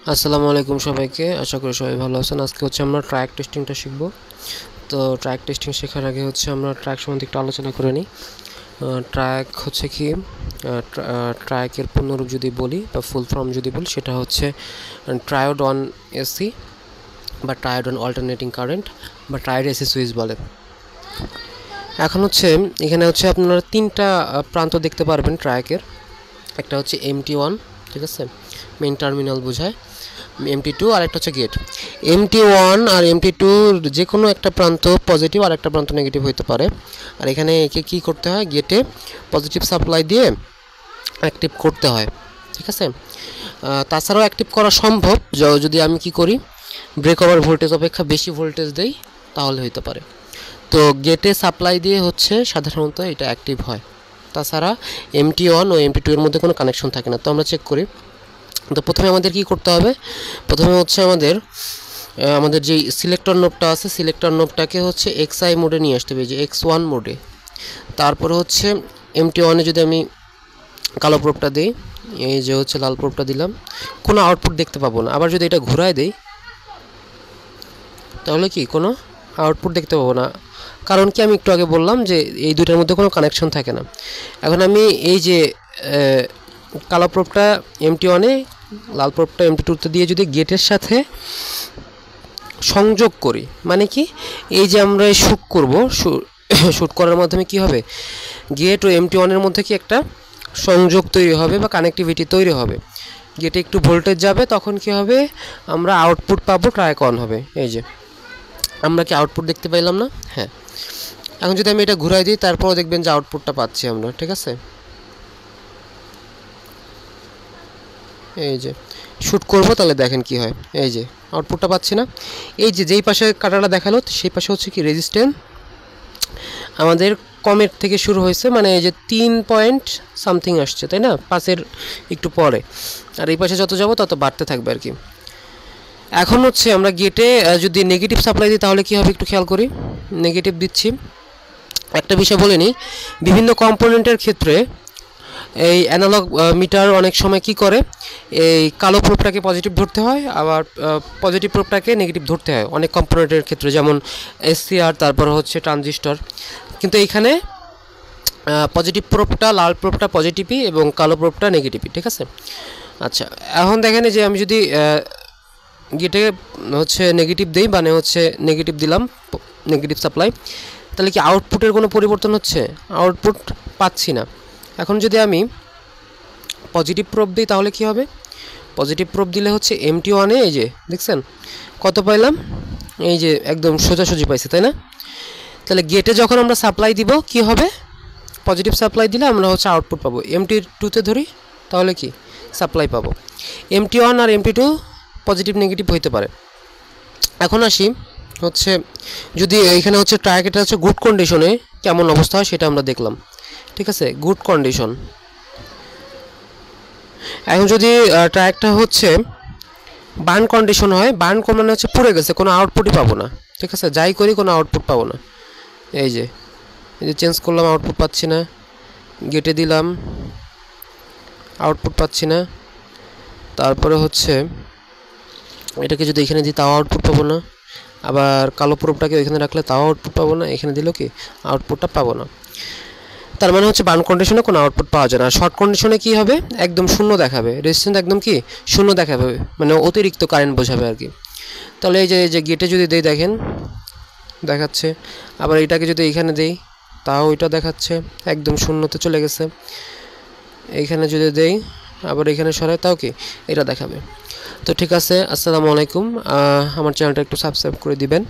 আসসালামু আলাইকুম সবাইকে। আশা করি সবাই ভালো আছেন। আজকে হচ্ছে আমরা ট্র্যাক টেস্টিংটা শিখব। তো ট্র্যাক টেস্টিং শেখার আগে হচ্ছে আমরা ট্র্যাক সম্বন্ধে একটু আলোচনা করে নিই। ট্র্যাক হচ্ছে কি, ট্র্যাকের পূর্ণরূপ যদি বলি বা ফুল ফর্ম যদি বলি, সেটা হচ্ছে ট্রায়োড অন এসি বা ট্রায়োড অন অল্টারনেটিং কারেন্ট বা ট্রায়োড এসি সুইচ বলে। এখন হচ্ছে এখানে হচ্ছে আপনারা তিনটা প্রান্ত দেখতে পারবেন ট্র্যাকের। একটা হচ্ছে MT1, ঠিক আছে, মেইন টার্মিনাল বোঝায়। MT2 আর একটা হচ্ছে গেট। MT1 আর MT2 যে কোনো একটা প্রান্ত পজিটিভ আর একটা প্রান্ত নেগেটিভ হতে পারে। আর এখানে একে কী করতে হয়, গেটে পজিটিভ সাপ্লাই দিয়ে অ্যাক্টিভ করতে হয়, ঠিক আছে। তাছাড়াও অ্যাক্টিভ করা সম্ভব যদি আমি কি করি, ব্রেক ওভার ভোল্টেজ অপেক্ষা বেশি ভোল্টেজ দেই, তাহলে হতে পারে। তো গেটে সাপ্লাই দিয়ে হচ্ছে সাধারণত এটা অ্যাক্টিভ হয়। তাছাড়া MT1 ও MT2 এর মধ্যে কোনো কানেকশন থাকে না। তো আমরা চেক করি। তো প্রথমে আমাদের কি করতে হবে, প্রথমে হচ্ছে আমাদের যে সিলেক্টর নোবটা আছে, সিলেক্টর নোবটাকে হচ্ছে XI মোডে নিয়ে আসতে হবে, যে X1 মোডে। তারপরে হচ্ছে MT1-এ যদি আমি কালো প্রোবটা দিই, এই যে হচ্ছে লাল প্রোবটা দিলাম, কোনো আউটপুট দেখতে পাবো না। আবার যদি এটা ঘুরায় দেই, তাহলে কি কোনো আউটপুট দেখতে পাবো না। কারণ কি, আমি একটু আগে বললাম যে এই দুইটার মধ্যে কোনো কানেকশন থাকে না। এখন আমি এই যে কালো প্রোবটা MT1-এ, লাল প্রোবটা MT2-তে দিয়ে যদি গেটের সাথে সংযোগ করি, মানে কি, এই যে আমরা শ্যুট করব, শ্যুট করার মাধ্যমে কি হবে, গেট ও MT1-এর মধ্যে কি একটা সংযোগ তৈরি হবে বা কানেক্টিভিটি তৈরি হবে। গেটে একটু ভোল্টেজ যাবে, তখন কি হবে, আমরা আউটপুট পাবো, ট্রায়াক অন হবে। এই যে আমরা কি আউটপুট দেখতে পাইলাম না? হ্যাঁ। এখন যদি আমি এটা ঘুরাই দিই, তারপরও দেখবেন যে আউটপুটটা পাচ্ছি আমরা, ঠিক আছে। এই যে শ্যুট করব, তাহলে দেখেন কি হয়, এই যে আউটপুটটা পাচ্ছি না। এই যে যেই পাশে কাটাটা দেখালো, সেই পাশে হচ্ছে কি রেজিস্ট্যান্স আমাদের কমের থেকে শুরু হয়েছে, মানে এই যে 3 পয়েন্ট সামথিং আসছে, তাই না, 5-এর একটু পরে। আর এই পাশে যত যাব তত বাড়তে থাকবে আর কি। এখন হচ্ছে আমরা গেটে যদি নেগেটিভ সাপ্লাই দিই, তাহলে কি হবে একটু খেয়াল করি। নেগেটিভ দিচ্ছি। একটা বিষয় বলে নিই, বিভিন্ন কম্পোনেন্টের ক্ষেত্রে এই অ্যানালগ মিটার অনেক সময় কি করে, এই কালো প্রোবটাকে পজিটিভ ধরতে হয়, আবার পজিটিভ প্রোবটাকে নেগেটিভ ধরতে হয় অনেক কম্পোনেন্টের ক্ষেত্রে, যেমন SCR, তারপর হচ্ছে ট্রানজিস্টর। কিন্তু এইখানে পজিটিভ প্রোবটা, লাল প্রোবটা পজিটিভই এবং কালো প্রোবটা নেগেটিভই, ঠিক আছে। আচ্ছা, এখন দেখেন যে আমি যদি গেটে হচ্ছে নেগেটিভ দিই, মানে হচ্ছে নেগেটিভ দিলাম, নেগেটিভ সাপ্লাই, তাহলে কি আউটপুটের কোনো পরিবর্তন হচ্ছে? আউটপুট পাচ্ছি না। এখন যদি আমি পজিটিভ প্রোব দিই, তাহলে কি হবে, পজিটিভ প্রোব দিলে হচ্ছে MT1-এ এই যে দেখছেন কত পাইলাম, এই যে একদম সোজাসুজি পাইছে, তাই না। তাহলে গেটে যখন আমরা সাপ্লাই দিব, কি হবে, পজিটিভ সাপ্লাই দিলে আমরা হচ্ছে আউটপুট পাবো। MT2-তে ধরি, তাহলে কি সাপ্লাই পাবো। MT1 আর MT2 পজিটিভ নেগেটিভ হইতে পারে। এখন আসি হচ্ছে, যদি এখানে হচ্ছে ট্র্যাকটা হচ্ছে গুড কন্ডিশনে কেমন অবস্থা হয় সেটা আমরা দেখলাম, ঠিক আছে, গুড কন্ডিশন। এখন যদি ট্র্যাকটা হচ্ছে বার্ন কন্ডিশন হয়, বার্ন মানে হচ্ছে পুড়ে গেছে, কোনো আউটপুটই পাবো না, ঠিক আছে, যাই করি কোনো আউটপুট পাবো না। এই যে চেঞ্জ করলাম, আউটপুট পাচ্ছি না, গেটে দিলাম, আউটপুট পাচ্ছি না। তারপরে হচ্ছে এটাকে যদি এখানে দিই, তাও আউটপুট পাবো না। আবার কালো প্রোবটাকে ওইখানে রাখলে তাও আউটপুট পাবো না, এখানে দিলেও কি আউটপুটটা পাবো না। তার মানে হচ্ছে বার্ন কন্ডিশনে কোনো আউটপুট পাওয়া যায় না। শর্ট কন্ডিশনে কি হবে, একদম শূন্য দেখাবে, রেজিস্ট্যান্স একদম কি শূন্য দেখাবে, মানে অতিরিক্ত কারেন্ট বোঝাবে আর কি। তাহলে এই যে গেটে যদি দেই, দেখেন দেখাচ্ছে। আবার এটাকে যদি এইখানে দেই, তাও ওইটা দেখাচ্ছে, একদম শূন্যতে চলে গেছে। এইখানে যদি দেই, আবার এখানে সরাই, তাও কি এটা দেখাবে। তো ঠিক আছে, আসসালামু আলাইকুম। আমার চ্যানেলটা একটু সাবস্ক্রাইব করে দিবেন।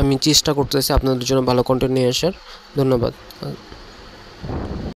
আমি চেষ্টা করতেছি আপনাদের জন্য ভালো কন্টেন্ট নিয়ে আসার। ধন্যবাদ।